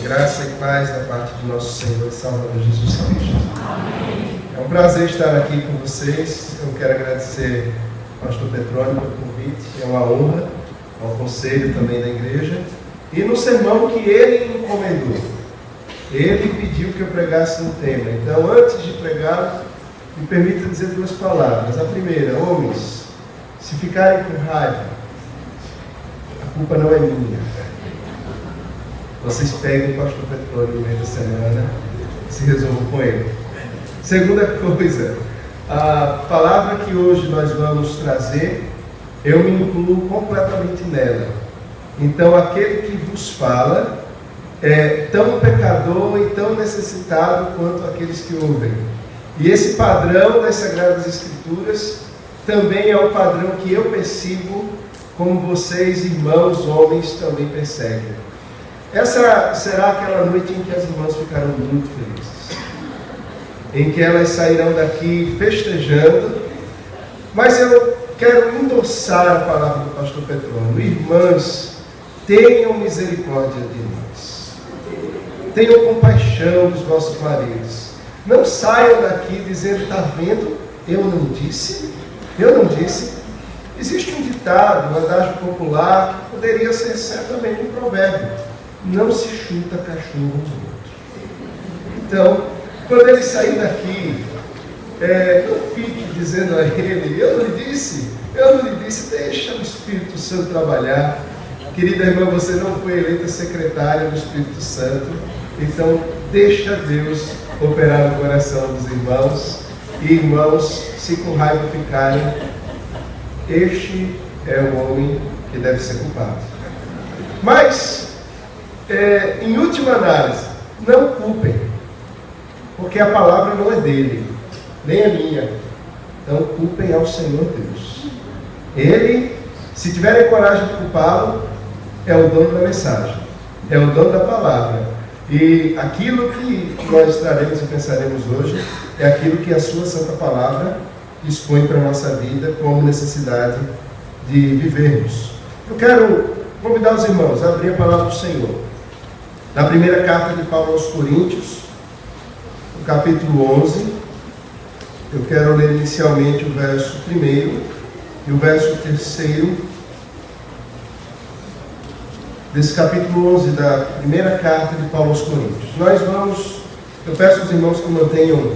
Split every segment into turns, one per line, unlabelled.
Graça e paz da parte de nosso Senhor e Salvador Jesus Cristo. Amém. É um prazer estar aqui com vocês. Eu quero agradecer ao pastor Petrônio pelo convite. É uma honra, ao conselho também da igreja. E no sermão que ele encomendou, ele pediu que eu pregasse um tema. Então, antes de pregar, me permita dizer duas palavras. A primeira: homens, se ficarem com raiva, a culpa não é minha. Vocês peguem o pastor Petrônio no meio da semana e se resolvam com ele. Segunda coisa, a palavra que hoje nós vamos trazer, eu me incluo completamente nela. Então, aquele que vos fala é tão pecador e tão necessitado quanto aqueles que ouvem. E esse padrão das Sagradas Escrituras também é o padrão que eu percebo, como vocês, irmãos, homens, também percebem. Essa será aquela noite em que as irmãs ficarão muito felizes, em que elas sairão daqui festejando. Mas eu quero endossar a palavra do pastor Petrônio. Irmãs, tenham misericórdia de nós, tenham compaixão dos vossos maridos. Não saiam daqui dizendo: está vendo, eu não disse. Existe um ditado, um adágio popular, que poderia ser certamente um provérbio: não se chuta cachorro morto. Então, quando ele sair daqui, não fique dizendo a ele: eu não lhe disse, deixa o Espírito Santo trabalhar. Querida irmã, você não foi eleita secretária do Espírito Santo, então deixa Deus operar no coração dos irmãos. E irmãos, se com raiva ficarem, este é o homem que deve ser culpado. Mas, em última análise, não culpem, porque a palavra não é dele, nem é minha. Então culpem ao Senhor Deus. Ele, se tiverem coragem de culpá-lo, é o dono da mensagem, é o dono da palavra. E aquilo que nós traremos e pensaremos hoje é aquilo que a sua santa palavra dispõe para a nossa vida como necessidade de vivermos. Eu quero convidar os irmãos a abrir a palavra do Senhor na primeira carta de Paulo aos Coríntios, no capítulo 11. Eu quero ler inicialmente o verso 1 e o verso 3 desse capítulo 11 da primeira carta de Paulo aos Coríntios. Eu peço aos irmãos que mantenham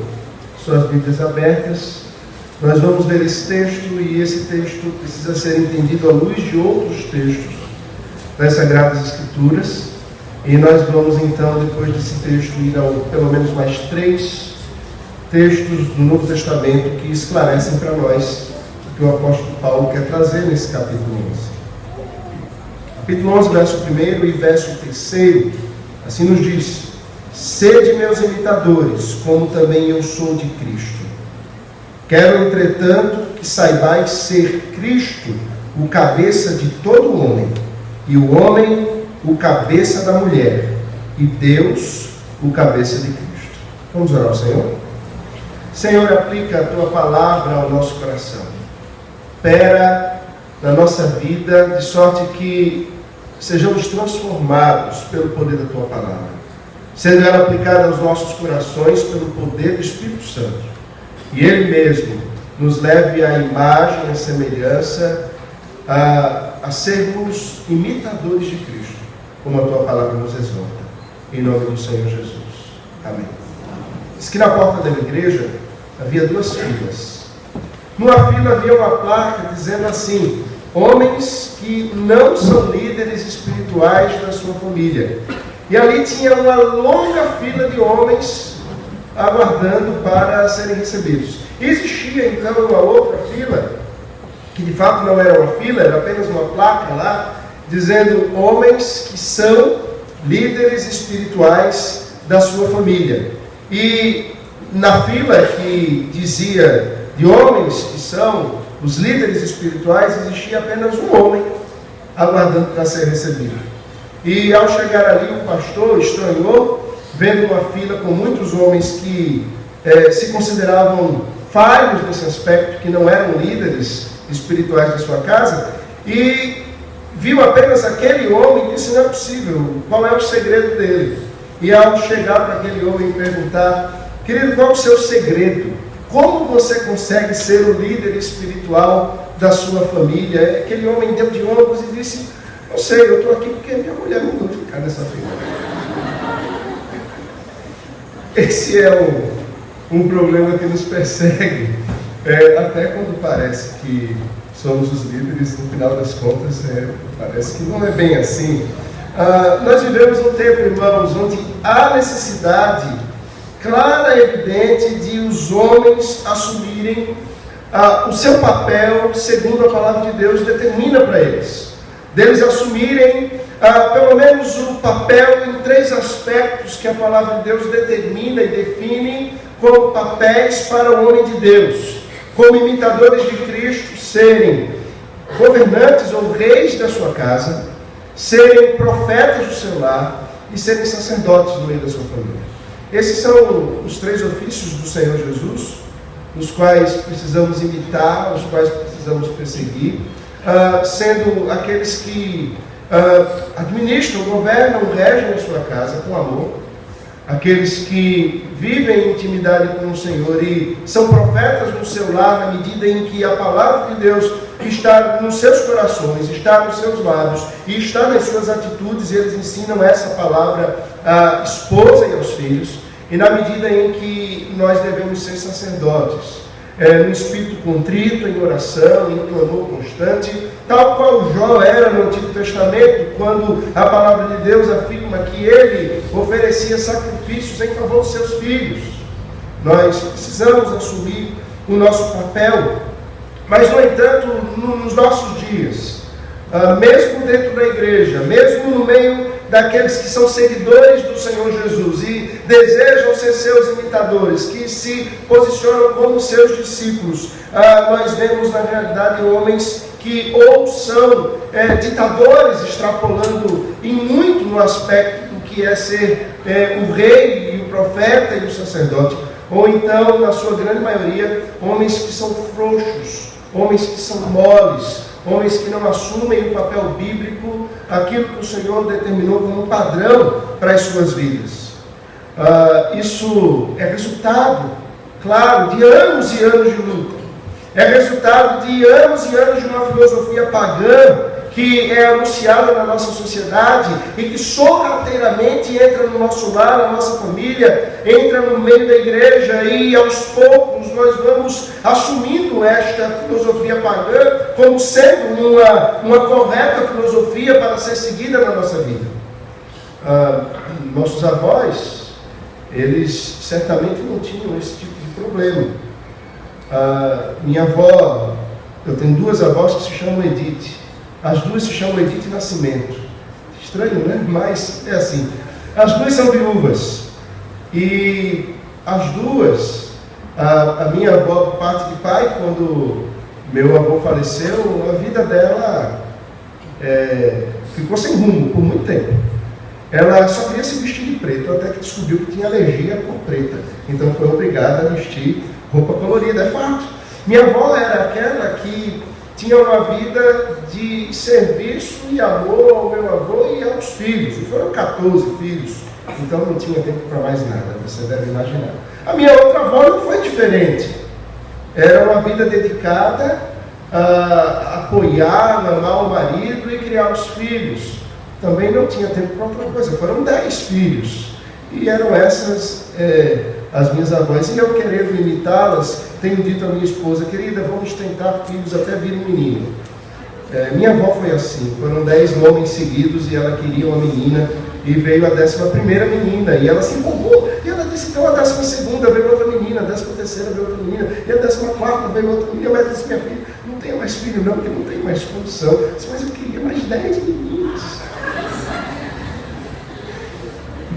suas Bíblias abertas. Nós vamos ler esse texto, e esse texto precisa ser entendido à luz de outros textos das Sagradas Escrituras. E nós vamos então, depois desse texto, ir a pelo menos mais 3 textos do Novo Testamento que esclarecem para nós o que o apóstolo Paulo quer trazer nesse capítulo 11. Capítulo 11, verso 1 e verso 3, assim nos diz: sede meus imitadores, como também eu sou de Cristo. Quero, entretanto, que saibais ser Cristo o cabeça de todo homem, e o homem o cabeça da mulher, e Deus o cabeça de Cristo. Vamos orar ao Senhor? Senhor, aplica a Tua palavra ao nosso coração. Opera na nossa vida, de sorte que sejamos transformados pelo poder da Tua palavra, sendo ela aplicada aos nossos corações pelo poder do Espírito Santo, e Ele mesmo nos leve à imagem, à semelhança, a sermos imitadores de Cristo, como a Tua palavra nos exorta, em nome do Senhor Jesus. Amém. Diz que na porta da igreja havia 2 filas. Numa fila havia uma placa dizendo assim: homens que não são líderes espirituais da sua família. E ali tinha uma longa fila de homens aguardando para serem recebidos. E existia então uma outra fila, que de fato não era uma fila, era apenas uma placa lá, dizendo: homens que são líderes espirituais da sua família. E na fila que dizia de homens que são os líderes espirituais, existia apenas um homem aguardando para ser recebido. E ao chegar ali, o pastor estranhou, vendo uma fila com muitos homens que se consideravam falhos nesse aspecto, que não eram líderes espirituais da sua casa, e viu apenas aquele homem e disse: não é possível, qual é o segredo dele? E ao chegar para aquele homem e perguntar: querido, qual é o seu segredo? Como você consegue ser o líder espiritual da sua família? Aquele homem deu de ombros e disse: não sei, eu estou aqui porque minha mulher mandou ficar nessa fila. Esse é um problema que nos persegue, até quando parece que somos os líderes, no final das contas, parece que não é bem assim. Nós vivemos um tempo, irmãos, onde há necessidade clara e evidente de os homens assumirem o seu papel, segundo a palavra de Deus determina para eles. Deles assumirem pelo menos o papel em 3 aspectos que a palavra de Deus determina e define como papéis para o homem de Deus. Como imitadores de Cristo, serem governantes ou reis da sua casa, serem profetas do seu lar e serem sacerdotes no meio da sua família. Esses são os 3 ofícios do Senhor Jesus, os quais precisamos imitar, os quais precisamos perseguir, sendo aqueles que administram, governam, regem a sua casa com amor, aqueles que vivem em intimidade com o Senhor e são profetas no seu lar na medida em que a palavra de Deus está nos seus corações, está nos seus lábios e está nas suas atitudes, e eles ensinam essa palavra à esposa e aos filhos, e na medida em que nós devemos ser sacerdotes, no espírito contrito, em oração, em clamor constante, tal qual Jó era no Antigo Testamento, quando a palavra de Deus afirma que ele oferecia sacrifícios em favor dos seus filhos. Nós precisamos assumir o nosso papel, mas, no entanto, nos nossos dias, mesmo dentro da igreja, mesmo no meio daqueles que são seguidores do Senhor Jesus e desejam ser seus imitadores, que se posicionam como seus discípulos, nós vemos na realidade homens que ou são ditadores, extrapolando em muito no aspecto do que é ser o rei e o profeta e o sacerdote, ou então, na sua grande maioria, homens que são frouxos, homens que são moles, homens que não assumem o papel bíblico, aquilo que o Senhor determinou como padrão para as suas vidas. Isso é resultado, claro, de anos e anos de luta. É resultado de anos e anos de uma filosofia pagã que é anunciada na nossa sociedade e que sorrateiramente entra no nosso lar, na nossa família, entra no meio da igreja, e aos poucos nós vamos assumindo esta filosofia pagã como sendo uma correta filosofia para ser seguida na nossa vida. Nossos avós, eles certamente não tinham esse tipo de problema. Minha avó, eu tenho 2 avós que se chamam Edith. As 2 se chamam Edith Nascimento. Estranho, né? Mas é assim. As 2 são viúvas. E as 2, a minha avó, por parte de pai, quando meu avô faleceu, a vida dela ficou sem rumo por muito tempo. Ela só queria se vestir de preto, até que descobriu que tinha alergia à cor preta. Então foi obrigada a vestir roupa colorida, é fato. Minha avó era aquela que tinha uma vida de serviço e amor ao meu avô e aos filhos. E foram 14 filhos, então não tinha tempo para mais nada, você deve imaginar. A minha outra avó não foi diferente. Era uma vida dedicada a apoiar, amar o marido e criar os filhos. Também não tinha tempo para outra coisa. Foram 10 filhos. E eram essas as minhas avós. E eu, querendo imitá-las, tenho dito à minha esposa: querida, vamos tentar filhos até vir um menino. Minha avó foi assim. Foram 10 homens seguidos e ela queria uma menina. E veio a 11ª menina. E ela se empolgou. E ela disse: então a 12ª veio outra menina, a 13ª veio outra menina, e a 14ª veio outra menina. Ela disse: minha filha, não tenho mais filho não, porque não tenho mais condição. Eu disse: mas eu queria mais 10 meninas.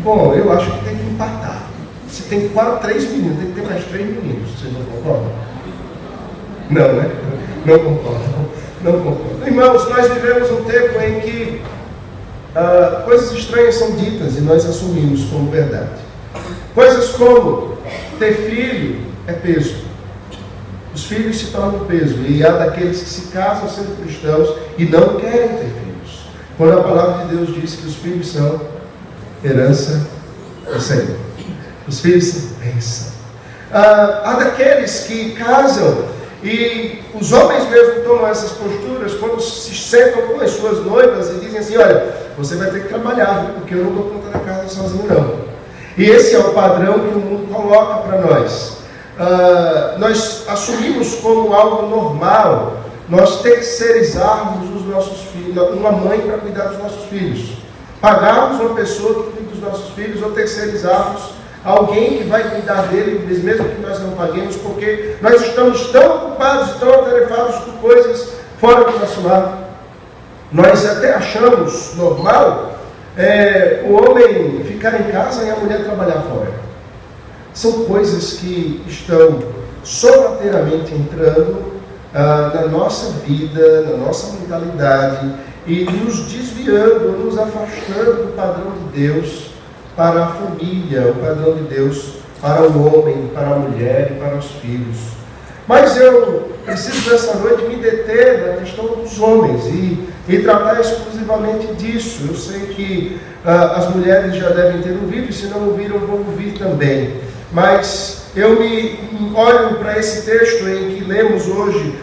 Bom, eu acho que tem que empatar. Se tem 3 meninos, tem que ter mais 3 meninos. Vocês não concordam? Não, né? Não concordam. Não concordam. Irmãos, nós vivemos um tempo em que coisas estranhas são ditas e nós assumimos como verdade. Coisas como ter filho é peso. Os filhos se tornam peso. E há daqueles que se casam sendo cristãos e não querem ter filhos. Quando a palavra de Deus diz que os filhos são herança do Senhor. Os filhos são bênção. Há daqueles que casam e os homens mesmo tomam essas posturas quando se sentam com as suas noivas e dizem assim: olha, você vai ter que trabalhar, porque eu não dou conta da casa sozinho não. E esse é o padrão que o mundo coloca para nós. Nós assumimos como algo normal nós terceirizarmos os nossos filhos, uma mãe para cuidar dos nossos filhos, pagarmos uma pessoa que cuida dos nossos filhos ou terceirizarmos alguém que vai cuidar dele, mesmo que nós não paguemos, porque nós estamos tão ocupados, tão atarefados com coisas fora do nosso lar. Nós até achamos normal o homem ficar em casa e a mulher trabalhar fora. São coisas que estão sorrateiramente entrando na nossa vida, na nossa mentalidade e nos desviando, nos afastando do padrão de Deus para a família, o padrão de Deus para o homem, para a mulher e para os filhos. Mas eu preciso nessa noite me deter na questão dos homens e tratar exclusivamente disso. Eu sei que as mulheres já devem ter ouvido, e se não ouviram, vão ouvir também. Mas eu me olho para esse texto em que lemos hoje,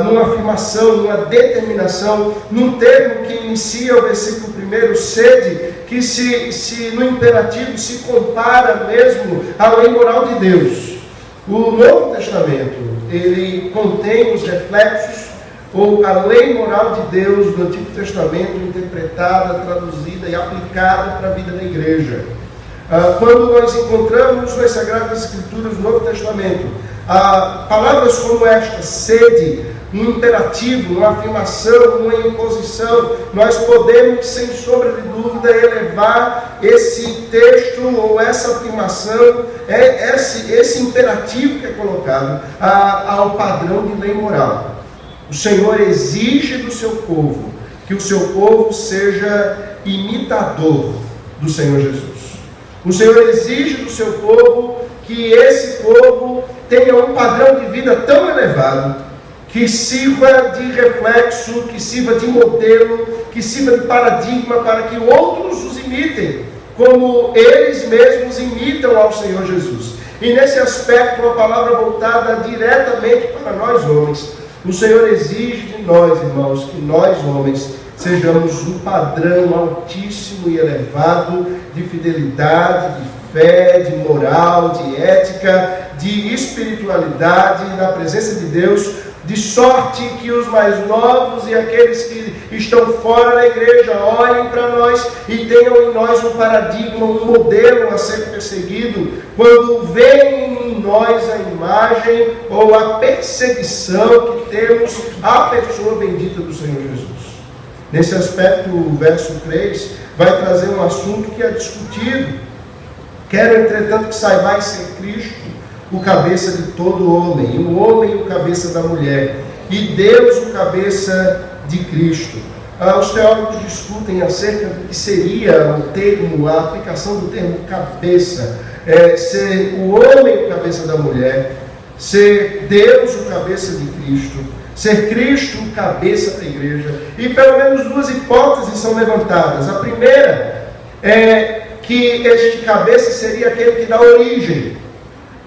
numa afirmação, numa determinação, num termo que inicia o versículo 1, sede, que se no imperativo se compara mesmo à lei moral de Deus. O Novo Testamento, ele contém os reflexos, ou a lei moral de Deus do Antigo Testamento, interpretada, traduzida e aplicada para a vida da igreja. Quando nós encontramos nas Sagradas Escrituras do Novo Testamento palavras como esta, sede, um imperativo, uma afirmação, uma imposição, nós podemos, sem sombra de dúvida, elevar esse texto ou essa afirmação, esse imperativo que é colocado ao padrão de lei moral. O Senhor exige do seu povo que o seu povo seja imitador do Senhor Jesus. O Senhor exige do seu povo que esse povo tenha um padrão de vida tão elevado que sirva de reflexo, que sirva de modelo, que sirva de paradigma para que outros os imitem, como eles mesmos imitam ao Senhor Jesus. E nesse aspecto, uma palavra voltada diretamente para nós homens. O Senhor exige de nós, irmãos, que nós homens sejamos um padrão altíssimo e elevado de fidelidade, de fé, de moral, de ética, de espiritualidade na presença de Deus, de sorte que os mais novos e aqueles que estão fora da igreja olhem para nós e tenham em nós um paradigma, um modelo a ser perseguido, quando veem em nós a imagem ou a perseguição que temos à pessoa bendita do Senhor Jesus. Nesse aspecto, o verso 3 vai trazer um assunto que é discutido. Quero, entretanto, que saibais ser Cristo o cabeça de todo homem, e o homem o cabeça da mulher, e Deus o cabeça de Cristo. Os teólogos discutem acerca do que seria o termo, a aplicação do termo cabeça, ser o homem o cabeça da mulher, ser Deus o cabeça de Cristo, ser Cristo o cabeça da igreja. E pelo menos duas hipóteses são levantadas. A primeira é que este cabeça seria aquele que dá origem,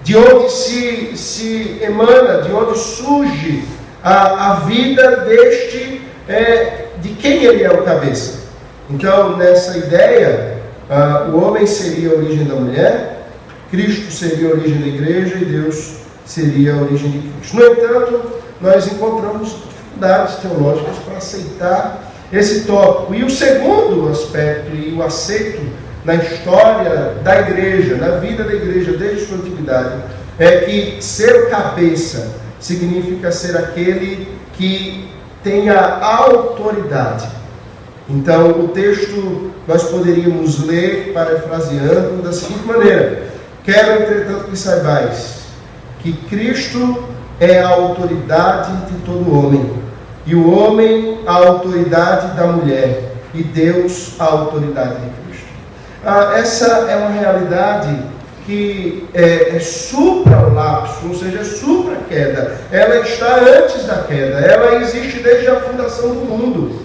de onde se emana, de onde surge a vida deste, de quem ele é o cabeça. Então, nessa ideia, o homem seria a origem da mulher, Cristo seria a origem da igreja e Deus seria a origem de Cristo. No entanto, nós encontramos dificuldades teológicas para aceitar esse tópico. E o segundo aspecto, e o aceito na história da igreja, na vida da igreja desde sua antiguidade, é que ser o cabeça significa ser aquele que tenha autoridade. Então, o texto nós poderíamos ler, parafraseando, da seguinte maneira: quero, entretanto, que saibais que Cristo é a autoridade de todo homem, e o homem a autoridade da mulher, e Deus a autoridade de Cristo. Essa é uma realidade que é supra-lapso, ou seja, é supra-queda. Ela está antes da queda, ela existe desde a fundação do mundo.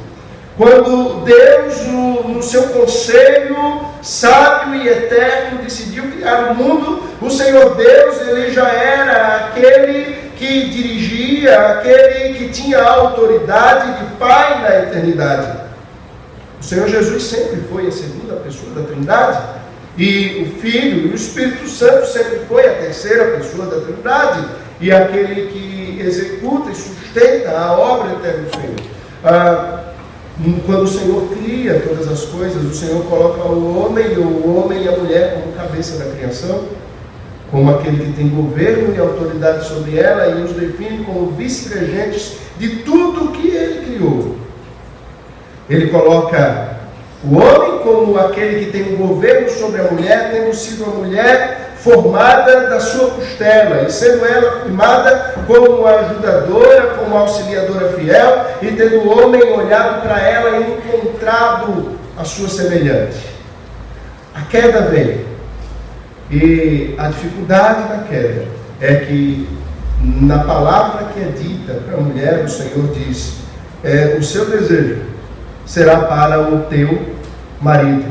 Quando Deus, no seu conselho sábio e eterno, decidiu criar o mundo, o Senhor Deus, ele já era aquele que dirigia, aquele que tinha a autoridade de Pai na eternidade. O Senhor Jesus sempre foi a segunda pessoa da Trindade, e o Filho e o Espírito Santo sempre foi a terceira pessoa da Trindade, e aquele que executa e sustenta a obra eterna do Senhor. Quando o Senhor cria todas as coisas, o Senhor coloca o homem e a mulher como cabeça da criação, como aquele que tem governo e autoridade sobre ela, e os define como vice-regentes de tudo que Ele criou. Ele coloca o homem como aquele que tem o governo sobre a mulher, tendo sido a mulher formada da sua costela, e sendo ela firmada como ajudadora, como auxiliadora fiel, e tendo o homem olhado para ela e encontrado a sua semelhante. A queda vem, e a dificuldade da queda é que na palavra que é dita para a mulher, o Senhor diz, o seu desejo será para o teu marido.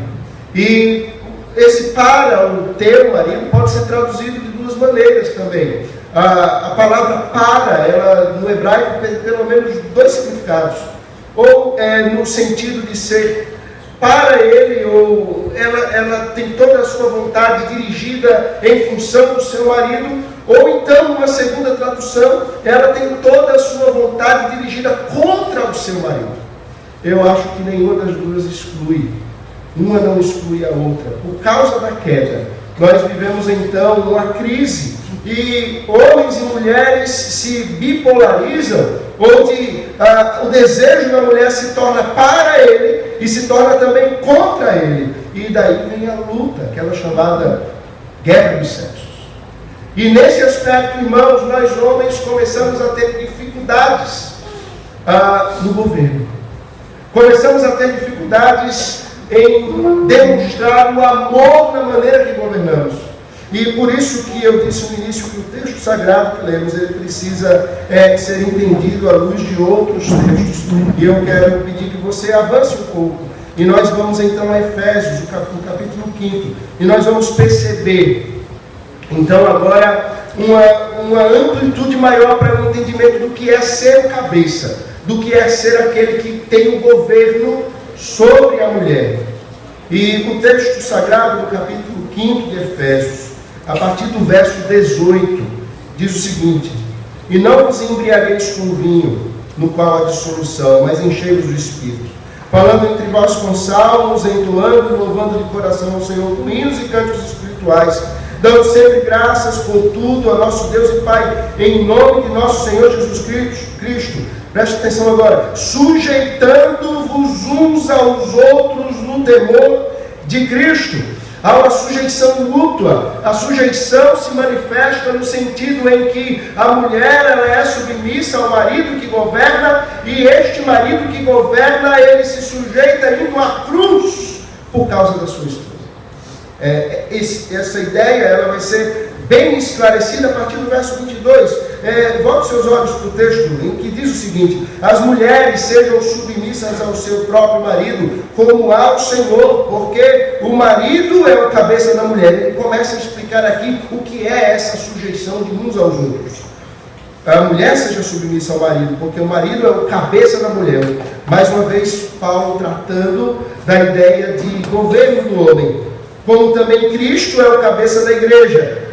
E esse para o teu marido pode ser traduzido de duas maneiras também. A palavra para, ela no hebraico tem pelo menos dois significados. Ou no sentido de ser para ele, ou ela tem toda a sua vontade dirigida em função do seu marido, ou então, uma segunda tradução, ela tem toda a sua vontade dirigida contra o seu marido. Eu acho que nenhuma das duas exclui. Uma não exclui a outra. Por causa da queda, nós vivemos então uma crise, e homens e mulheres se bipolarizam, onde o desejo da mulher se torna para ele e se torna também contra ele. E daí vem a luta, aquela chamada guerra dos sexos. E nesse aspecto, irmãos, nós homens começamos a ter dificuldades no governo. Começamos a ter dificuldades em demonstrar o amor na maneira que governamos. E por isso que eu disse no início que o texto sagrado que lemos, ele precisa ser entendido à luz de outros textos. E eu quero pedir que você avance um pouco. E nós vamos então a Efésios, no capítulo 5. E nós vamos perceber, então agora, uma amplitude maior para o entendimento do que é ser o cabeça, do que é ser aquele que tem o governo sobre a mulher. E o texto sagrado, no capítulo 5 de Efésios, a partir do verso 18, diz o seguinte: e não vos embriagueis com vinho, no qual há dissolução, mas enchei-vos do Espírito, falando entre vós com salmos, entoando e louvando de coração ao Senhor com hinos e cânticos espirituais, dando sempre graças por tudo a nosso Deus e Pai, em nome de nosso Senhor Jesus Cristo. Preste atenção agora. Sujeitando-vos uns aos outros no temor de Cristo. Há uma sujeição mútua. A sujeição se manifesta no sentido em que a mulher ela é submissa ao marido que governa, e este marido que governa, ele se sujeita indo à cruz por causa da sua esposa. Essa ideia ela vai ser bem esclarecida a partir do verso 22. Volte seus olhos para o texto, em que diz o seguinte: as mulheres sejam submissas ao seu próprio marido, como ao Senhor, porque o marido é a cabeça da mulher. Ele começa a explicar aqui o que é essa sujeição de uns aos outros. A mulher seja submissa ao marido, porque o marido é o cabeça da mulher. Mais uma vez, Paulo tratando da ideia de governo do homem. Como também Cristo é o cabeça da igreja.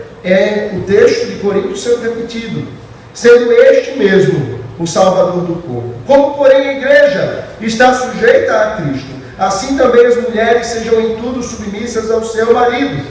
O texto de Coríntios sendo repetido, sendo este mesmo o Salvador do corpo. Como, porém, a igreja está sujeita a Cristo, assim também as mulheres sejam em tudo submissas ao seu marido.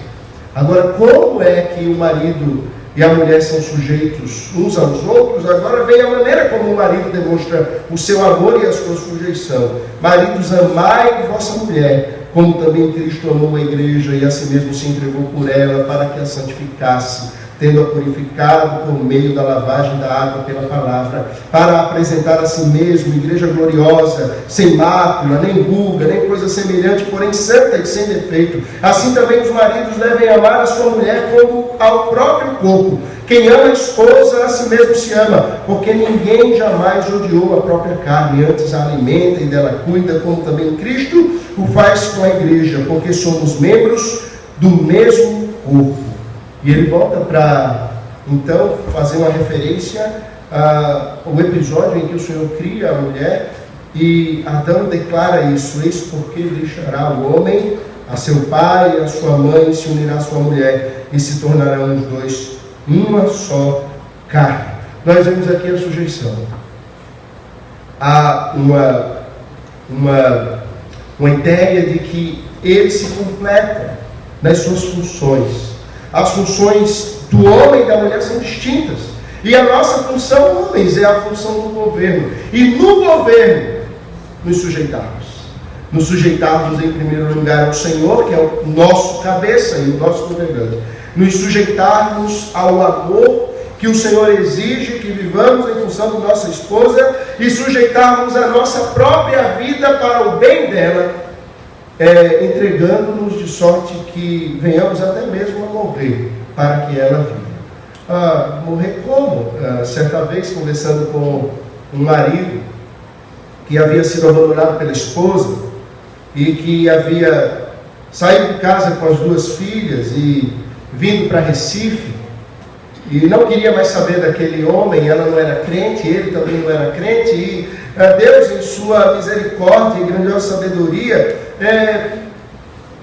Agora, como é que o marido e a mulher são sujeitos uns aos outros? Agora vem a maneira como o marido demonstra o seu amor e a sua sujeição. Maridos, amai vossa mulher, como também Cristo amou a igreja e a si mesmo se entregou por ela, para que a santificasse, tendo-a purificado por meio da lavagem da água pela palavra, para apresentar a si mesmo igreja gloriosa, sem mácula, nem ruga, nem coisa semelhante, porém santa e sem defeito. Assim também os maridos devem amar a sua mulher como ao próprio corpo. Quem ama a esposa, a si mesmo se ama, porque ninguém jamais odiou a própria carne, antes a alimenta e dela cuida, como também Cristo o faz com a igreja, porque somos membros do mesmo corpo. E ele volta para, então, fazer uma referência ao episódio em que o Senhor cria a mulher, e Adão declara isso: eis porque deixará o homem a seu pai e a sua mãe, e se unirá à sua mulher, e se tornarão os dois uma só carne. Nós vemos aqui a sujeição. Há uma ideia de que ele se completa nas suas funções. As funções do homem e da mulher são distintas. E a nossa função, homens, é a função do governo. E no governo, nos sujeitarmos. Nos sujeitarmos em primeiro lugar ao Senhor, que é o nosso cabeça e o nosso governante. Nos sujeitarmos ao amor que o Senhor exige que vivamos em função da nossa esposa, e sujeitarmos a nossa própria vida para o bem dela, entregando-nos de sorte que venhamos até mesmo a morrer para que ela viva. Morrer como? Certa vez, conversando com um marido que havia sido abandonado pela esposa e que havia saído de casa com as 2 filhas e vindo para Recife, e não queria mais saber daquele homem. Ela não era crente, ele também não era crente, e Deus, em sua misericórdia e grandiosa sabedoria,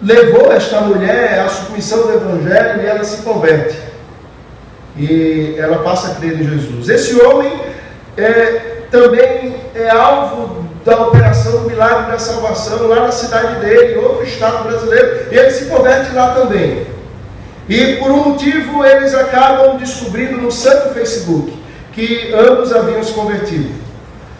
levou esta mulher à submissão do Evangelho, e ela se converte, e ela passa a crer em Jesus. Esse homem também é alvo da operação do milagre da salvação lá na cidade dele, outro estado brasileiro, e ele se converte lá também. E por um motivo eles acabam descobrindo no santo Facebook que ambos haviam se convertido.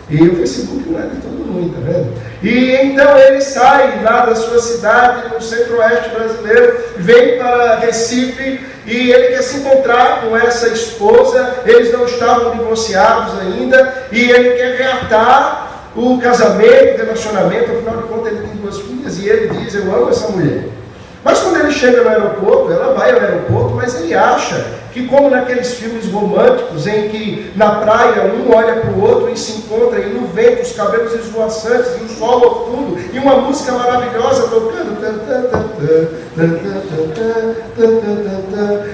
E o Facebook não é de todo mundo, tá vendo? E então ele sai lá da sua cidade, no centro-oeste brasileiro, vem para Recife, e ele quer se encontrar com essa esposa. Eles não estavam divorciados ainda, e ele quer reatar o casamento, o relacionamento. Afinal de contas, ele tem 2 filhas, e ele diz: eu amo essa mulher. Mas quando ele chega no aeroporto, ela vai ao aeroporto, mas ele acha que, como naqueles filmes românticos em que na praia um olha para o outro e se encontra, e no vento os cabelos esvoaçantes e o sol ao fundo e uma música maravilhosa tocando,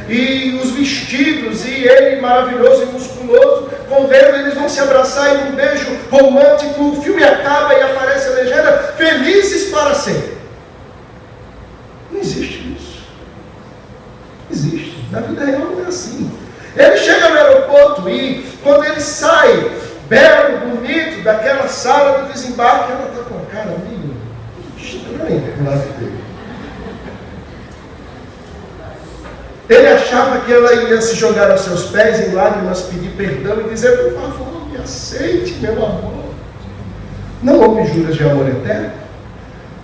e os vestidos, e ele maravilhoso e musculoso, correndo, eles vão se abraçar em um beijo romântico. O filme acaba e aparece a legenda: felizes para sempre. Não existe isso. Existe. Na vida real não é assim. Ele chega no aeroporto, e quando ele sai, belo, bonito, daquela sala do desembarque, ela está com a cara meio estranha do lado dele. Ele achava que ela ia se jogar aos seus pés em lágrimas, pedir perdão e dizer: por favor, me aceite, meu amor. Não houve juras de amor eterno.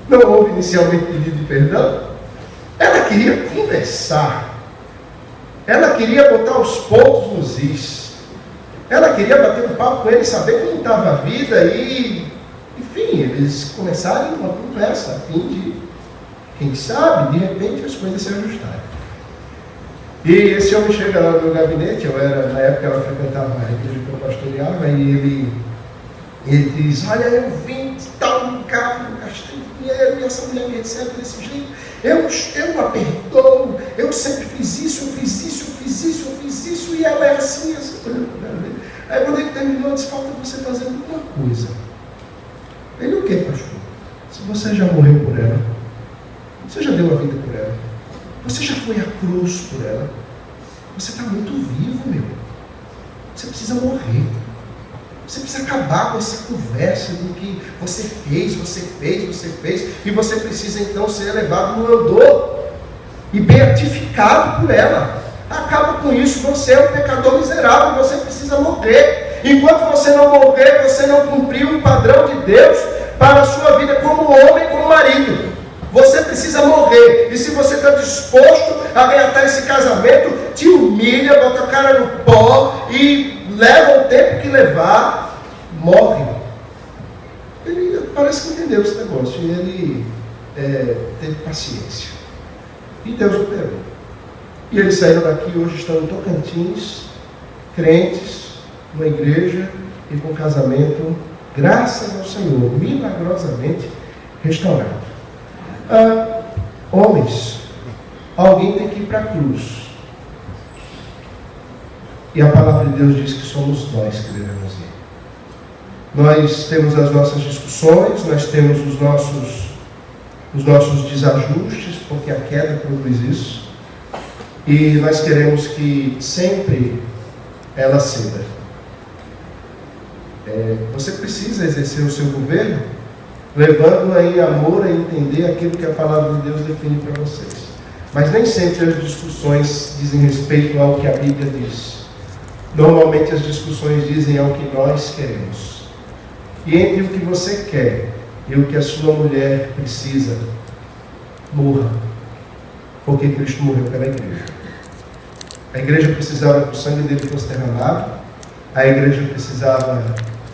Não houve inicialmente pedido de perdão. Ela queria conversar. Ela queria botar os pontos nos is. Ela queria bater um papo com ele, saber como estava a vida, e, enfim, eles começarem uma conversa a fim de, quem sabe, de repente as coisas se ajustarem. E esse homem chega lá no meu gabinete. Na época ela frequentava a igreja que eu pastoreava, e ele diz: olha, eu vim de tal lugar, gastei dinheiro, e essa mulher me recebe desse jeito. Eu a perdoo, eu sempre fiz isso, e ela é assim. Aí quando ele terminou, eu disse: falta você fazer alguma coisa. Ele: o que, pastor? Se você já morreu por ela, você já deu a vida por ela, você já foi à cruz por ela, você está muito vivo, meu. Você precisa morrer. Você precisa acabar com essa conversa do que você fez, e você precisa então ser elevado no andor e beatificado por ela. Acaba com isso. Você é um pecador miserável, você precisa morrer. Enquanto você não morrer, você não cumpriu o padrão de Deus para a sua vida como homem, como marido. Você precisa morrer. E se você está disposto a reatar esse casamento, te humilha, bota a cara no pó e leva o tempo que levar, morre. Ele parece que entendeu esse negócio e ele teve paciência. E Deus o pegou. E eles saíram daqui e hoje estão em Tocantins, crentes, numa igreja e com casamento, graças ao Senhor, milagrosamente restaurado. Homens, alguém tem que ir para a cruz. E a palavra de Deus diz que somos nós que devemos ir. Nós temos as nossas discussões, nós temos os nossos desajustes, porque a queda produz isso. E nós queremos que sempre ela ceda. Você precisa exercer o seu governo, levando em amor a entender aquilo que a palavra de Deus define para vocês. Mas nem sempre as discussões dizem respeito ao que a Bíblia diz. Normalmente as discussões dizem ao que nós queremos. E entre o que você quer e o que a sua mulher precisa, morra. Porque Cristo morreu pela igreja. A igreja precisava que o sangue dele fosse derramado. A igreja precisava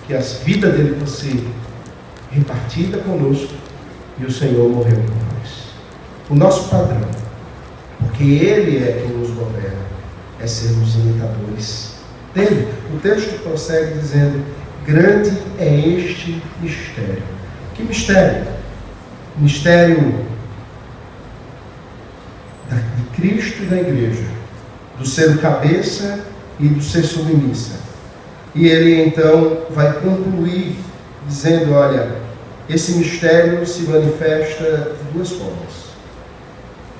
que a vida dele fosse repartida conosco. E o Senhor morreu por nós. O nosso padrão, porque Ele é quem nos governa, é sermos imitadores dele. O texto prossegue dizendo: grande é este mistério. Que mistério? Mistério de Cristo e da igreja, do ser o cabeça e do ser submissa. E ele então vai concluir dizendo: olha, esse mistério se manifesta de duas formas.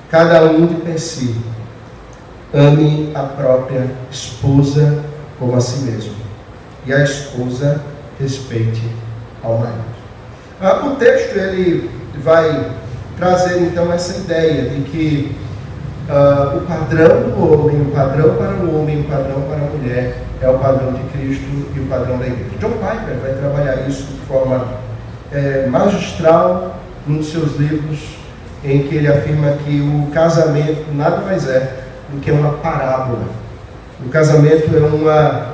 Cada um de per si ame a própria esposa como a si mesmo, e a esposa respeite ao marido. O texto ele vai trazer então essa ideia de que o padrão do homem, o padrão para o homem, o padrão para a mulher é o padrão de Cristo e o padrão da igreja. John Piper vai trabalhar isso de forma magistral num dos seus livros, em que ele afirma que o casamento nada mais é do que uma parábola. O casamento é uma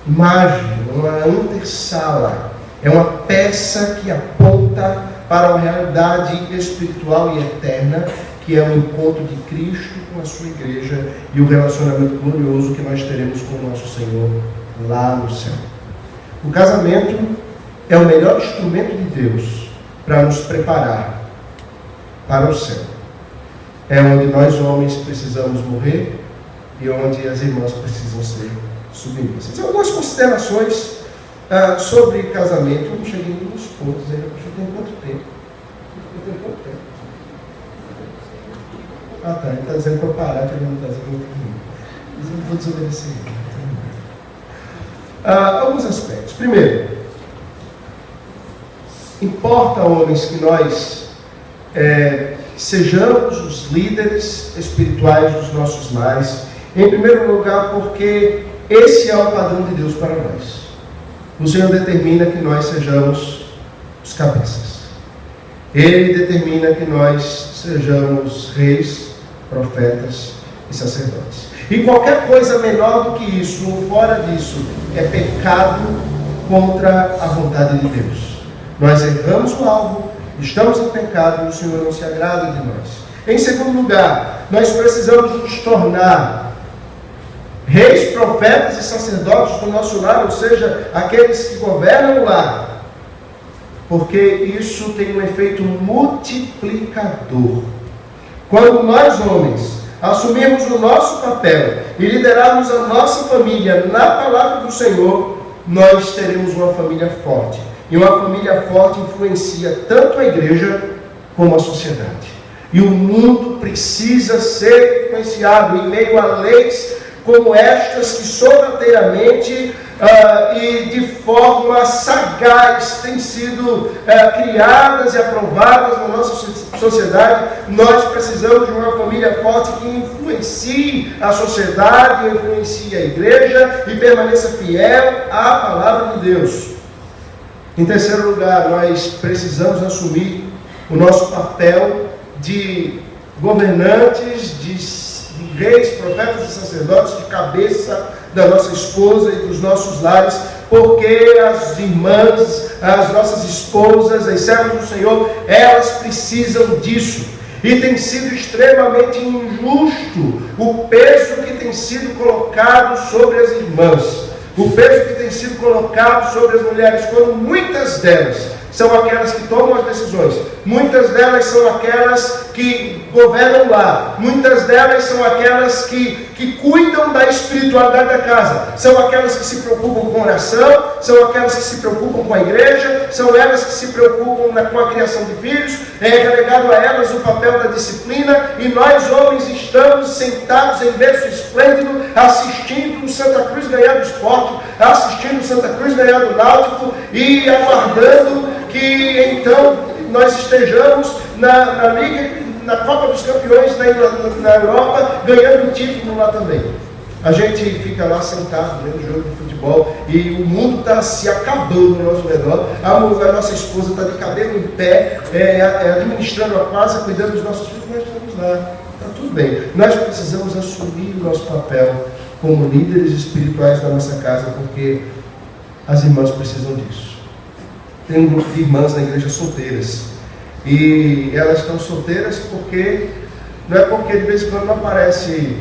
imagem, uma antessala, é uma peça que aponta para uma realidade espiritual e eterna, que é o encontro de Cristo com a sua igreja e o relacionamento glorioso que nós teremos com o nosso Senhor lá no céu. O casamento é o melhor instrumento de Deus para nos preparar para o céu. É onde nós homens precisamos morrer e onde as irmãs precisam ser submissas. Algumas considerações sobre casamento. Eu não cheguei nos pontos ainda, porque eu tenho quanto tempo? Eu tenho quanto tempo? Tá, ele está dizendo para eu parar, que ele não está dizendo que eu vou desobedecer. Alguns aspectos. Primeiro, importa, homens, que nós sejamos os líderes espirituais dos nossos lares, em primeiro lugar, porque esse é o padrão de Deus para nós. O Senhor determina que nós sejamos os cabeças. Ele determina que nós sejamos reis, profetas e sacerdotes. E qualquer coisa menor do que isso, ou fora disso, é pecado contra a vontade de Deus. Nós erramos o alvo, estamos em pecado e o Senhor não se agrada de nós. Em segundo lugar, nós precisamos nos tornar reis, profetas e sacerdotes do nosso lar, ou seja, aqueles que governam o lar, porque isso tem um efeito multiplicador. Quando nós, homens, assumirmos o nosso papel e liderarmos a nossa família na palavra do Senhor, nós teremos uma família forte. E uma família forte influencia tanto a igreja como a sociedade. E o mundo precisa ser influenciado em meio a leis como estas que sorrateiramente e de forma sagaz têm sido criadas e aprovadas na nossa sociedade. Nós precisamos de uma família forte que influencie a sociedade, influencie a igreja e permaneça fiel à palavra de Deus. Em terceiro lugar, nós precisamos assumir o nosso papel de governantes, de reis, profetas e sacerdotes, de cabeça da nossa esposa e dos nossos lares, porque as irmãs, as nossas esposas, as servas do Senhor, elas precisam disso. E tem sido extremamente injusto o peso que tem sido colocado sobre as irmãs, o peso que tem sido colocado sobre as mulheres, quando muitas delas são aquelas que tomam as decisões, muitas delas são aquelas que governam lá, muitas delas são aquelas que cuidam da espiritualidade da casa, são aquelas que se preocupam com oração, são aquelas que se preocupam com a igreja, são elas que se preocupam com a criação de filhos, é relegado a elas o papel da disciplina, e nós homens estamos sentados em berço esplêndido, assistindo o Santa Cruz ganhar do Sport, assistindo o Santa Cruz ganhar do Náutico, e aguardando que então nós estejamos na Liga, na Copa dos Campeões na Europa, ganhando o título lá também. A gente fica lá sentado vendo jogo de futebol e o mundo está se acabando ao nosso redor. A nossa esposa está de cabelo em pé, administrando a casa, cuidando dos nossos filhos. Nós estamos lá, está tudo bem. Nós precisamos assumir o nosso papel como líderes espirituais da nossa casa, porque as irmãs precisam disso. Tem um grupo de irmãs na igreja solteiras, e elas estão solteiras porque, não é porque de vez em quando não aparece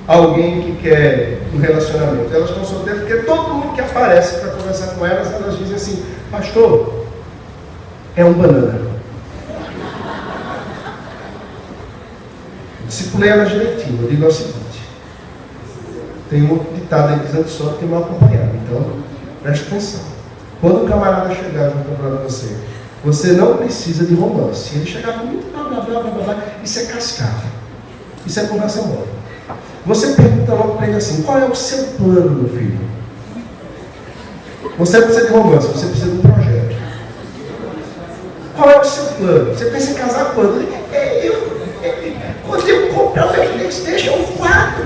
alguém que quer um relacionamento, elas estão solteiras porque todo mundo que aparece para conversar com elas, elas dizem assim: pastor, é um banana. Discipulei elas direitinho. Eu digo o seguinte: tem um ditado aí dizendo só que tem mal acompanhado, então preste atenção. Quando o camarada chegar junto para você, você não precisa de romance. Ele chegar muito blá blá blá blá blá, isso é cascata, isso é conversa mole. Você pergunta logo para ele assim: qual é o seu plano, meu filho? Você não precisa de romance, você precisa de um projeto. Qual é o seu plano? Você pensa em casar quando? Quando eu comprar o PlayStation 4,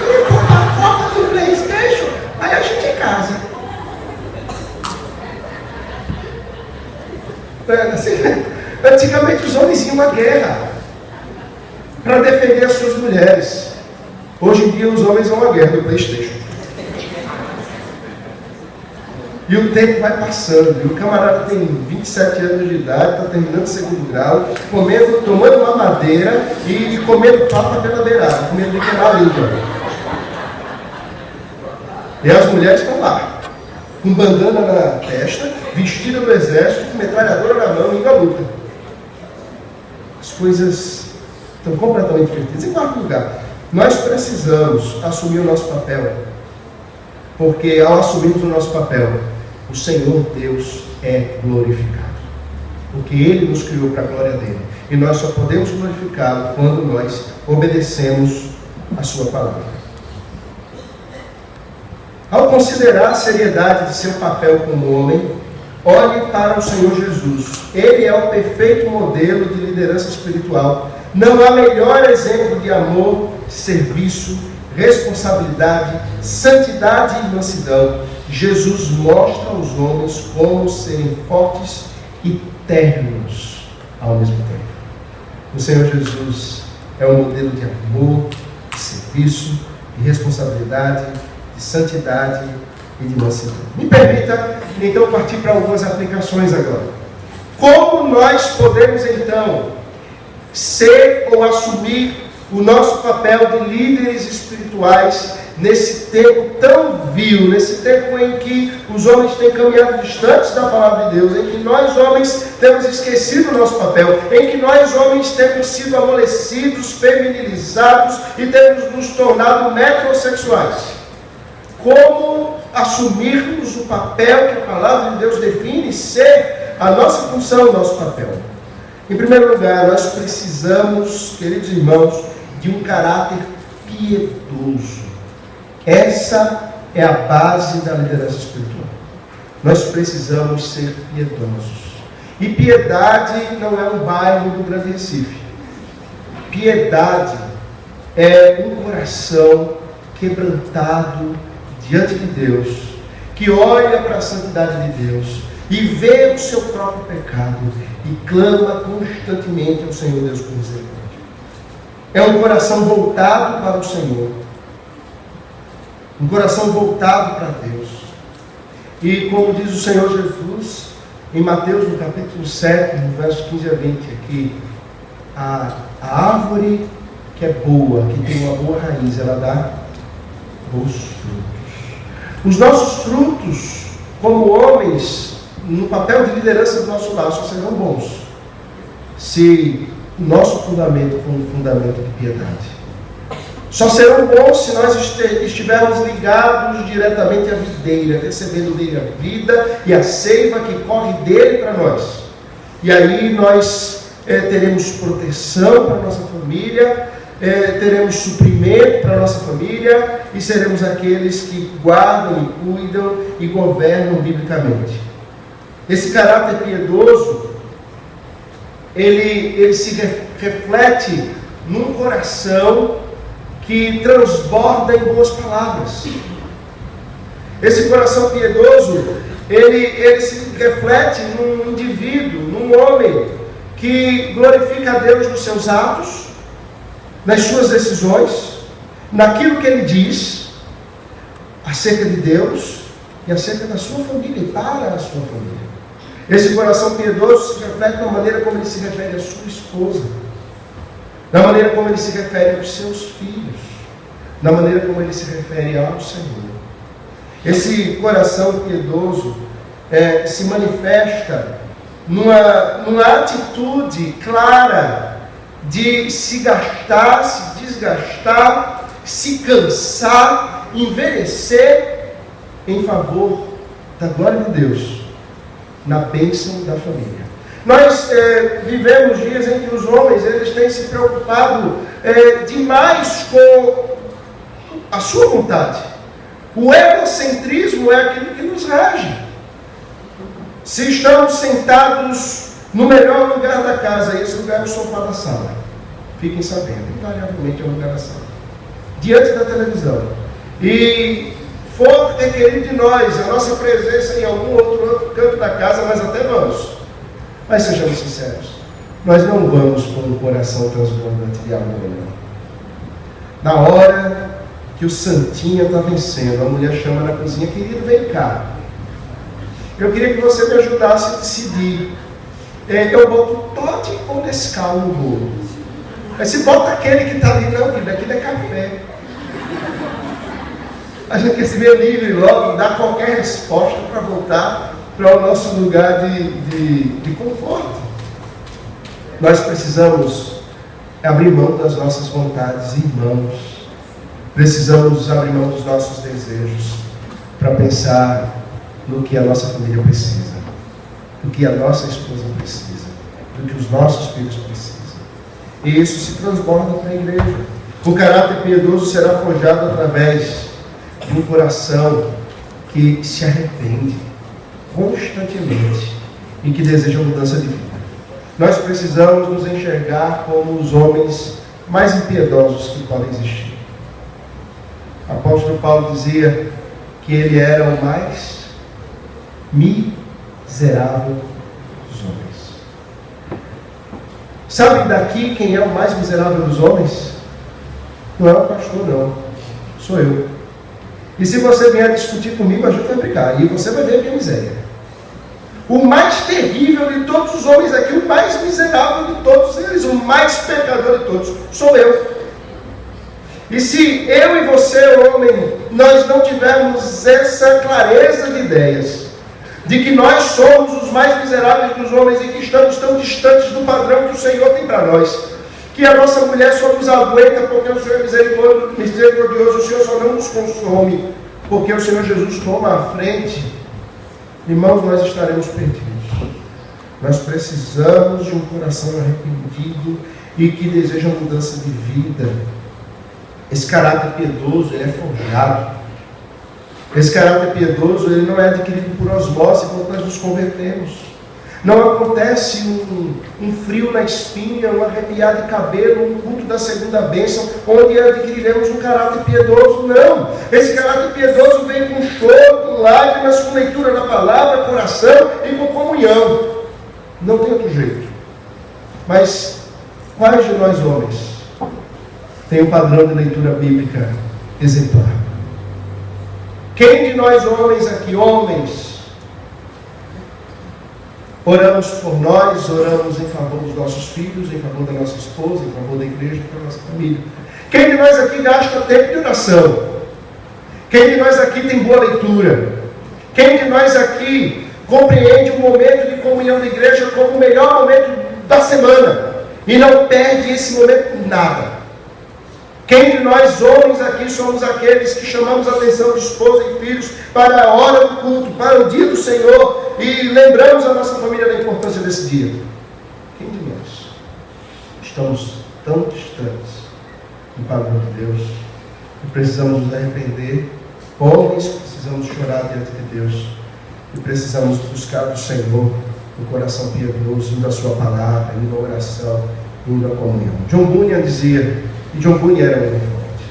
eu comprar a Copa do PlayStation, aí a gente casa. Antigamente os homens iam à guerra para defender as suas mulheres. Hoje em dia os homens vão à guerra do PlayStation. E o tempo vai passando, e o camarada tem 27 anos de idade, está terminando o segundo grau, tomando uma madeira e comendo papa pela beirada, com medo de quebrar a língua. E as mulheres estão lá, com bandana na testa, vestida do exército, com metralhadora na mão, indo à luta. As coisas estão completamente perdidas. Em quarto lugar, nós precisamos assumir o nosso papel, porque ao assumirmos o nosso papel, o Senhor Deus é glorificado, porque Ele nos criou para a glória dEle, e nós só podemos glorificá-lo quando nós obedecemos a sua palavra. Ao considerar a seriedade de seu papel como homem, olhe para o Senhor Jesus. Ele é o perfeito modelo de liderança espiritual. Não há melhor exemplo de amor, serviço, responsabilidade, santidade e mansidão. Jesus mostra aos homens como serem fortes e ternos ao mesmo tempo. O Senhor Jesus é um modelo de amor, de serviço, de responsabilidade, de santidade e de mansidão. Me permita, então, partir para algumas aplicações agora. Como nós podemos, então, ser ou assumir o nosso papel de líderes espirituais nesse tempo tão vil, nesse tempo em que os homens têm caminhado distantes da palavra de Deus, em que nós homens temos esquecido o nosso papel, em que nós homens temos sido amolecidos, feminilizados e temos nos tornado metrosexuais. Como assumirmos o papel que a palavra de Deus define ser a nossa função, o nosso papel? Em primeiro lugar, nós precisamos, queridos irmãos, de um caráter piedoso. Essa é a base da liderança espiritual. Nós precisamos ser piedosos. E piedade não é um bairro do Grande Recife. Piedade é um coração quebrantado diante de Deus, que olha para a santidade de Deus e vê o seu próprio pecado e clama constantemente ao Senhor Deus por misericórdia. é um coração voltado para o Senhor. Um coração voltado para Deus. E como diz o Senhor Jesus, em Mateus, no capítulo 7, no verso 15 a 20, aqui, a árvore que é boa, que tem uma boa raiz, ela dá bons frutos. Os nossos frutos, como homens, no papel de liderança do nosso lar, só serão bons se o nosso fundamento for um fundamento de piedade. Só serão bons se nós estivermos ligados diretamente à videira, recebendo dele a vida e a seiva que corre dele para nós. E aí nós teremos proteção para a nossa família, teremos suprimento para a nossa família e seremos aqueles que guardam e cuidam e governam biblicamente. Esse caráter piedoso, ele se reflete num coração que transborda em boas palavras. Esse coração piedoso, ele se reflete num indivíduo, num homem que glorifica a Deus nos seus atos, nas suas decisões, naquilo que ele diz acerca de Deus e acerca da sua família e para a sua família. Esse coração piedoso se reflete na maneira como ele se refere à sua esposa, na maneira como ele se refere aos seus filhos, na maneira como ele se refere ao Senhor. Esse coração piedoso se manifesta numa atitude clara de se gastar, se desgastar, se cansar, envelhecer em favor da glória de Deus, na bênção da família. Nós vivemos dias em que os homens eles têm se preocupado demais com a sua vontade. O egocentrismo é aquilo que nos rege. Se estamos sentados no melhor lugar da casa, esse lugar é o sofá da sala, fiquem sabendo, invariavelmente é o lugar da sala, diante da televisão, e for requerido de nós a nossa presença em algum outro canto da casa, nós até vamos. Mas sejamos sinceros, nós não vamos com um coração transbordante de amor, não. Na hora que o santinho está vencendo, a mulher chama na cozinha: querido, vem cá, eu queria que você me ajudasse a decidir, eu boto Toddy ou Nescau no bolo? Aí se bota aquele que está ali, não, querido, aquele é café. A gente quer se ver livre logo, dar qualquer resposta para voltar para o nosso lugar de conforto. Nós precisamos abrir mão das nossas vontades, irmãos. Precisamos abrir mão dos nossos desejos para pensar no que a nossa família precisa, do que a nossa esposa precisa, do que os nossos filhos precisam. E isso se transborda para a igreja. O caráter piedoso será forjado através de um coração que se arrepende constantemente e que deseja mudança de vida. Nós precisamos nos enxergar como os homens mais impiedosos que podem existir. O apóstolo Paulo dizia que ele era o mais miserável dos homens. Sabe daqui quem é o mais miserável dos homens? Não é o pastor, não. Sou eu. E se você vier discutir comigo, a gente vai brigar. E você vai ver a minha miséria. O mais terrível de todos os homens aqui, o mais miserável de todos eles, o mais pecador de todos, sou eu. E se eu e você, homem, nós não tivermos essa clareza de ideias, de que nós somos os mais miseráveis dos homens e que estamos tão distantes do padrão que o Senhor tem para nós, que a nossa mulher só nos aguenta porque o Senhor é misericordioso, o Senhor só não nos consome porque o Senhor Jesus toma a frente, irmãos, nós estaremos perdidos. Nós precisamos de um coração arrependido e que deseja mudança de vida. Esse caráter piedoso, ele é forjado. Esse caráter piedoso, ele não é adquirido por osmose quando nós nos convertemos. Não acontece um frio na espinha, um arrepiar de cabelo, um culto da segunda bênção, onde adquiriremos um caráter piedoso. Não! Esse caráter piedoso vem com choro, com lágrimas, com leitura da palavra, com oração e com comunhão. Não tem outro jeito. Mas quais de nós homens tem um padrão de leitura bíblica exemplar. Quem de nós homens aqui, oramos por nós, oramos em favor dos nossos filhos, em favor da nossa esposa, em favor da igreja, da nossa família? Quem de nós aqui gasta tempo de oração? Quem de nós aqui tem boa leitura? Quem de nós aqui compreende o momento de comunhão da igreja como o melhor momento da semana e não perde esse momento por nada? Quem de nós homens aqui somos aqueles que chamamos a atenção de esposa e filhos para a hora do culto, para o dia do Senhor e lembramos a nossa família da importância desse dia? Quem de nós estamos tão distantes do padrão de Deus e precisamos nos arrepender? Homens, precisamos chorar diante de Deus e precisamos buscar do Senhor o coração piedoso, indo à sua palavra, indo à oração, indo à comunhão. John Bunyan dizia, e John Bunyan era um homem forte,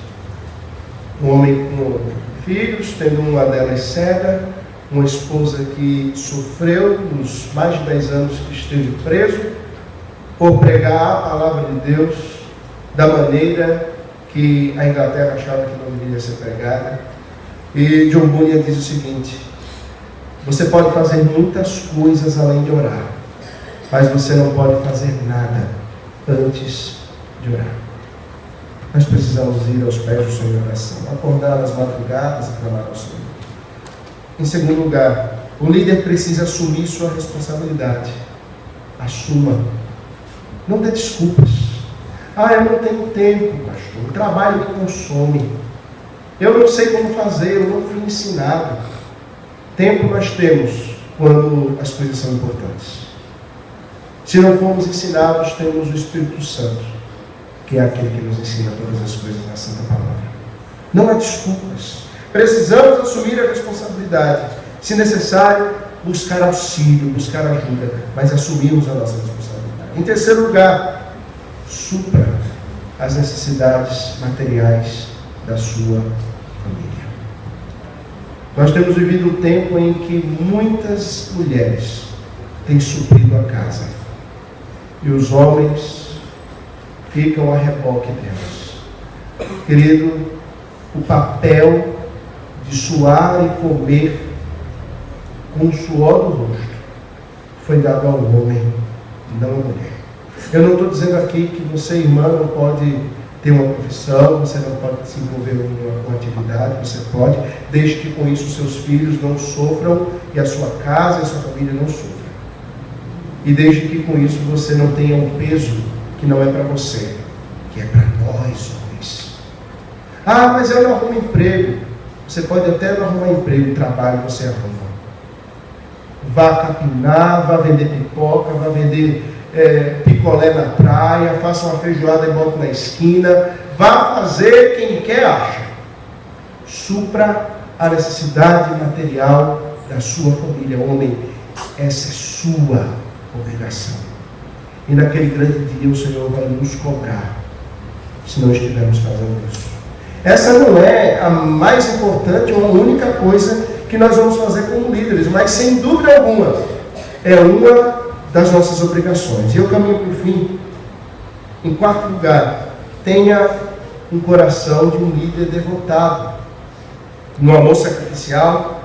um homem com filhos, tendo uma delas cega, uma esposa que sofreu nos mais de 10 anos que esteve preso por pregar a palavra de Deus da maneira que a Inglaterra achava que não deveria ser pregada. E John Bunyan diz o seguinte: você pode fazer muitas coisas além de orar, mas você não pode fazer nada antes de orar. Nós precisamos ir aos pés do Senhor em oração, acordar nas madrugadas e clamar ao Senhor. Em segundo lugar, o líder precisa assumir sua responsabilidade. Assuma. Não dê desculpas. Eu não tenho tempo, pastor. O trabalho me consome. Eu não sei como fazer, eu não fui ensinado. Tempo nós temos quando as coisas são importantes. Se não formos ensinados, temos o Espírito Santo, que é aquele que nos ensina todas as coisas na Santa Palavra. Não há desculpas. Precisamos assumir a responsabilidade. Se necessário, buscar auxílio, buscar ajuda, mas assumirmos a nossa responsabilidade. Em terceiro lugar, supra as necessidades materiais da sua família. Nós temos vivido um tempo em que muitas mulheres têm suprido a casa e os homens ficam a reboque delas. Querido, o papel de suar e comer com o suor do rosto foi dado ao homem, não à mulher. Eu não estou dizendo aqui que você, irmã, não pode ter uma profissão, você não pode se envolver em uma atividade, você pode, desde que com isso seus filhos não sofram e a sua casa e a sua família não sofram. E desde que com isso você não tenha um peso que não é para você, que é para nós, homens. Mas eu não arrumo emprego. Você pode até não arrumar emprego, trabalho você arruma. Vá capinar, vá vender pipoca, vá vender picolé na praia, faça uma feijoada e bota na esquina. Vá fazer quem quer acha. Supra a necessidade material da sua família. Homem, essa é sua obrigação. E naquele grande dia o Senhor vai nos cobrar se não estivermos fazendo isso. Essa não é a mais importante ou a única coisa que nós vamos fazer como líderes, mas sem dúvida alguma é uma das nossas obrigações. E eu caminho para o fim. Em quarto lugar, tenha um coração de um líder devotado, no amor sacrificial,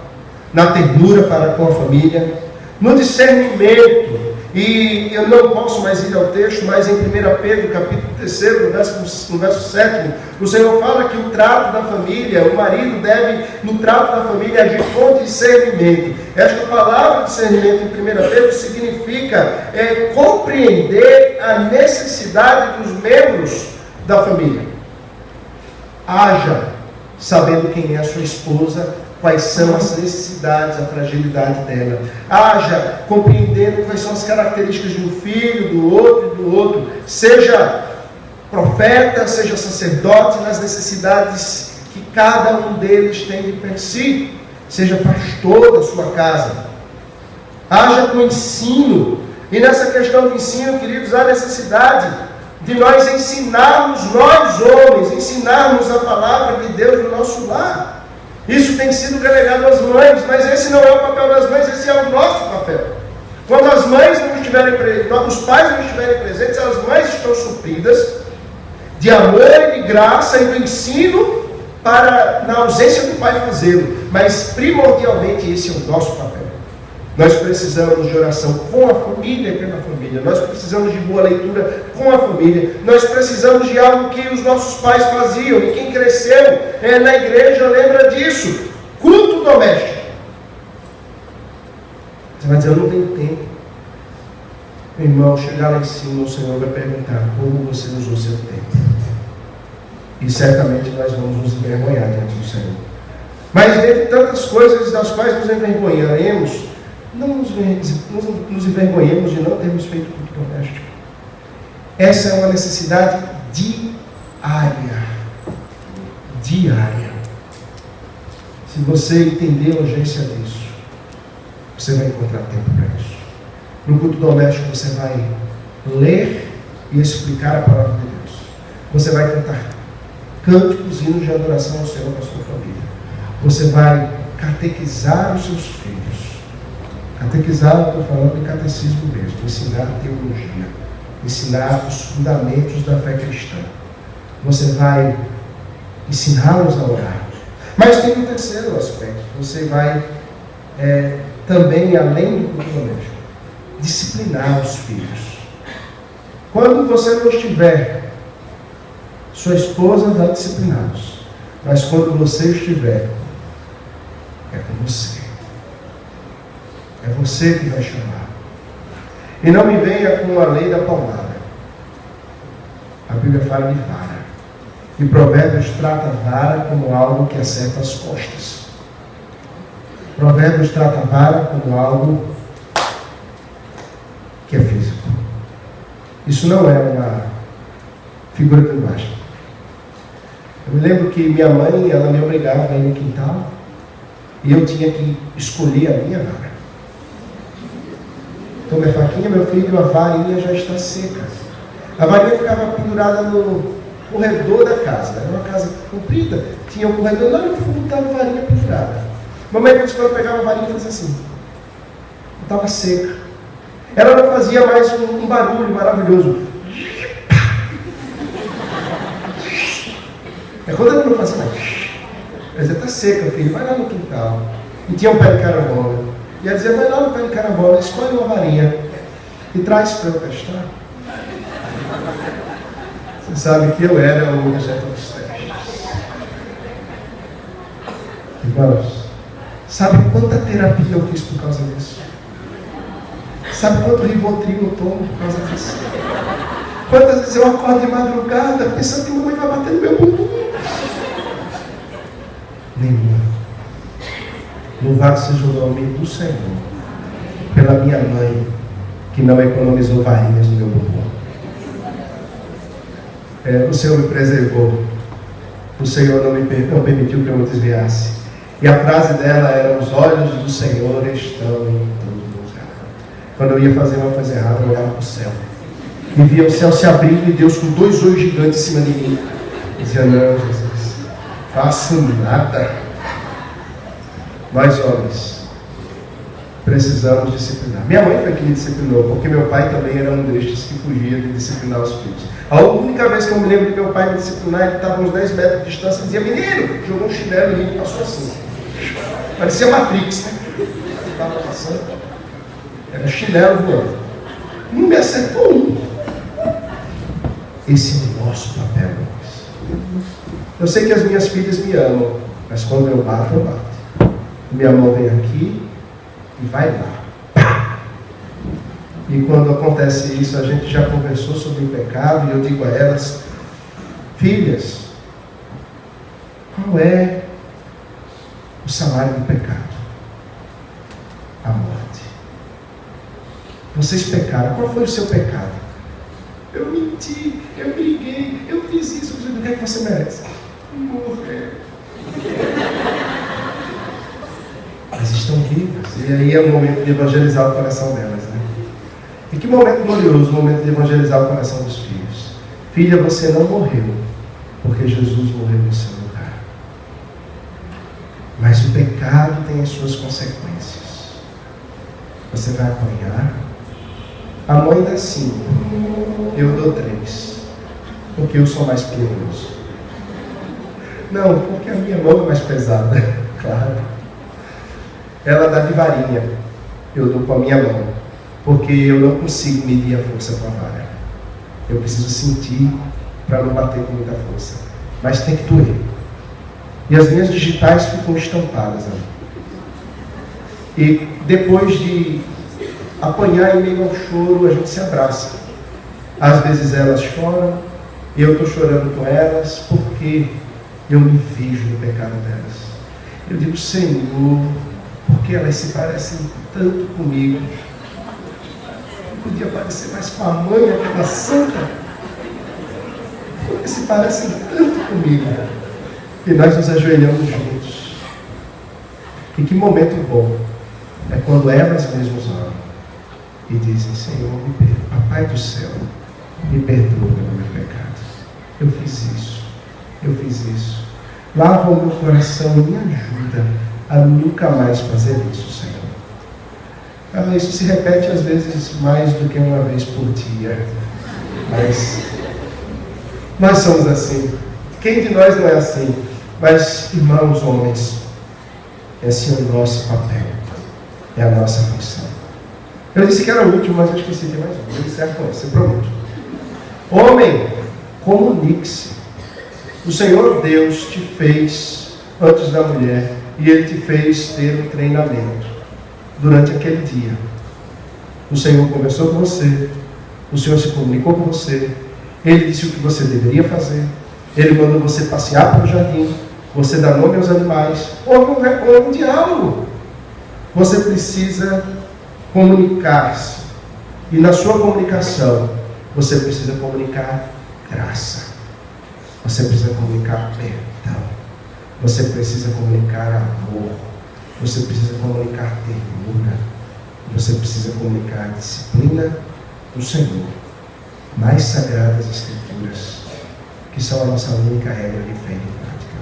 na ternura para com a família, no discernimento. E eu não posso mais ir ao texto, mas em 1 Pedro, capítulo 3, no verso 7, o Senhor fala que o trato da família, o marido deve, no trato da família, agir com discernimento. Esta palavra discernimento em 1 Pedro significa compreender a necessidade dos membros da família. Haja sabendo quem é a sua esposa, quais são as necessidades, a fragilidade dela. Haja compreendendo quais são as características de um filho, do outro e do outro. Seja profeta, seja sacerdote, nas necessidades que cada um deles tem de per si. Seja pastor da sua casa. Haja com ensino. E nessa questão do ensino, queridos, há necessidade de nós ensinarmos, nós homens, ensinarmos a palavra de Deus no nosso lar. Isso tem sido delegado às mães, mas esse não é o papel das mães, esse é o nosso papel. Quando as mães não estiverem presentes, os pais não estiverem presentes, as mães estão supridas, de amor e de graça e do ensino para, na ausência do pai, fazê-lo. Mas primordialmente esse é o nosso papel. Nós precisamos de oração com a família e pela família. Nós precisamos de boa leitura com a família. Nós precisamos de algo que os nossos pais faziam. E quem cresceu na igreja lembra disso. Culto doméstico. Você vai dizer, eu não tenho tempo. Meu irmão, chegar lá em cima, o Senhor vai perguntar como você usou seu tempo. E certamente nós vamos nos envergonhar diante do Senhor. Mas dentre tantas coisas das quais nos envergonharemos, não nos envergonhemos de não termos feito culto doméstico. Essa é uma necessidade diária. Diária. Se você entender a urgência disso, você vai encontrar tempo para isso. No culto doméstico você vai ler e explicar a palavra de Deus. Você vai cantar cânticos, hinos de adoração ao Senhor com a sua família. Você vai catequizar os seus filhos. Catequizar, eu estou falando de catecismo mesmo, ensinar teologia, ensinar os fundamentos da fé cristã. Você vai ensiná-los a orar. Mas tem um terceiro aspecto. Você vai também, além do culto doméstico, disciplinar os filhos. Quando você não estiver, sua esposa vai discipliná-los. Mas quando você estiver, é com você. É você que vai chamar. E não me venha com a lei da palmada. A Bíblia fala de vara. E Provérbios trata a vara como algo que acerta as costas. Provérbios trata a vara como algo que é físico. Isso não é uma figura de linguagem. Eu me lembro que minha mãe, ela me obrigava a ir no quintal e eu tinha que escolher a minha vara. Então, minha faquinha, meu filho, a varinha já está seca. A varinha ficava pendurada no corredor da casa. Era uma casa comprida, tinha um corredor lá no fundo, estava a varinha pendurada. Mamãe, quando pegava a varinha, fazia assim. Estava seca. Ela não fazia mais um barulho maravilhoso. É quando ela não fazia mais. Ela dizia, está seca, filho, vai lá no quintal. E tinha um pé de carambola. E ela dizia, vai lá no pé de carambola, escolhe uma varinha e traz para eu testar. Você sabe que eu era o objeto dos testes. Irmãos, sabe quanta terapia eu fiz por causa disso? Sabe quanto Rivotril eu tomo por causa disso? Quantas vezes eu acordo de madrugada pensando que mamãe vai bater no meu bumbum? Nenhuma. Louvado seja o nome do Senhor pela minha mãe, que não economizou varinhas no meu bumbum. O Senhor me preservou. O Senhor não permitiu que eu me desviasse. E a frase dela era: os olhos do Senhor estão em todo lugar. Quando eu ia fazer uma coisa errada, eu olhava para o céu e via o céu se abrindo e Deus com 2 olhos gigantes em cima de mim. Eu dizia, não, Jesus, faço nada. Nós, homens, precisamos disciplinar. Minha mãe foi que me disciplinou, porque meu pai também era um destes que fugia de disciplinar os filhos. A única vez que eu me lembro de meu pai me disciplinar, ele estava uns 10 metros de distância e dizia, menino, jogou um chinelo e ele passou assim. Parecia Matrix, né? Estava passando, era chinelo voando. Não me acertou um. Esse é o nosso papel, irmãos. Eu sei que as minhas filhas me amam, mas quando eu bato, eu bato. Minha mão vem aqui e vai lá. E quando acontece isso, a gente já conversou sobre o pecado, e eu digo a elas, filhas, qual é o salário do pecado? A morte. Vocês pecaram. Qual foi o seu pecado? Eu menti, eu briguei, eu fiz isso. O que é que você merece? Morrer. Mas estão vivas. E aí é o momento de evangelizar o coração delas, né? E que momento glorioso, o momento de evangelizar o coração dos filhos. Filha, você não morreu, porque Jesus morreu no seu lugar. Mas o pecado tem as suas consequências. Você vai apanhar. A mãe dá 5, eu dou 3. porque eu sou mais piedoso. Não, porque a minha mão é mais pesada, claro. Ela dá de varinha, eu dou com a minha mão, porque eu não consigo medir a força com a vara. Eu preciso sentir para não bater com muita força. Mas tem que doer. E as minhas digitais ficam estampadas ali. E depois de apanhar em meio ao choro, a gente se abraça. Às vezes elas choram, eu estou chorando com elas, porque eu me vejo no pecado delas. Eu digo, Senhor, porque elas se parecem tanto comigo. Podia parecer mais com a mãe, aquela santa, porque se parecem tanto comigo. E nós nos ajoelhamos juntos. E que momento bom é quando elas mesmas oram e dizem, Senhor, me perdoa, Papai do céu, me perdoa pelo meu pecado. Eu fiz isso. Lava o meu coração e me ajuda a nunca mais fazer isso, Senhor. Isso se repete às vezes mais do que uma vez por dia. Mas nós somos assim. Quem de nós não é assim? Mas, irmãos, homens, esse é o nosso papel. É a nossa função. Eu disse que era o último, mas eu esqueci de mais um. Eu disse, você prometo. Homem, comunique-se. O Senhor Deus te fez antes da mulher e Ele te fez ter um treinamento durante aquele dia. O Senhor conversou com você, o Senhor se comunicou com você, Ele disse o que você deveria fazer, Ele mandou você passear pelo jardim, você dá nome aos animais. Houve um diálogo. Você precisa comunicar-se, e na sua comunicação você precisa comunicar graça, você precisa comunicar perdão, você precisa comunicar amor, você precisa comunicar ternura, você precisa comunicar a disciplina do Senhor, mais sagradas Escrituras, que são a nossa única regra de fé e prática.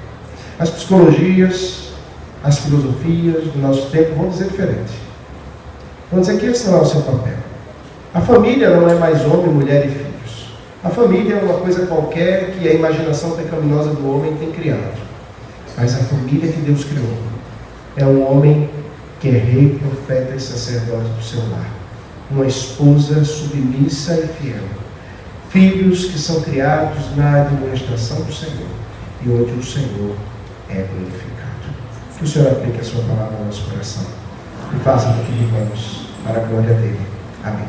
As psicologias, as filosofias do nosso tempo vão dizer diferente. Vão dizer que esse não é o seu papel. A família não é mais homem, mulher e filhos. A família é uma coisa qualquer que a imaginação pecaminosa do homem tem criado. Mas a família que Deus criou é um homem que é rei, profeta e sacerdote do seu lar. Uma esposa submissa e fiel. Filhos que são criados na administração do Senhor e onde o Senhor é glorificado. Que o Senhor aplique a sua palavra ao nosso coração e faça com que vivamos para a glória dele. Amém.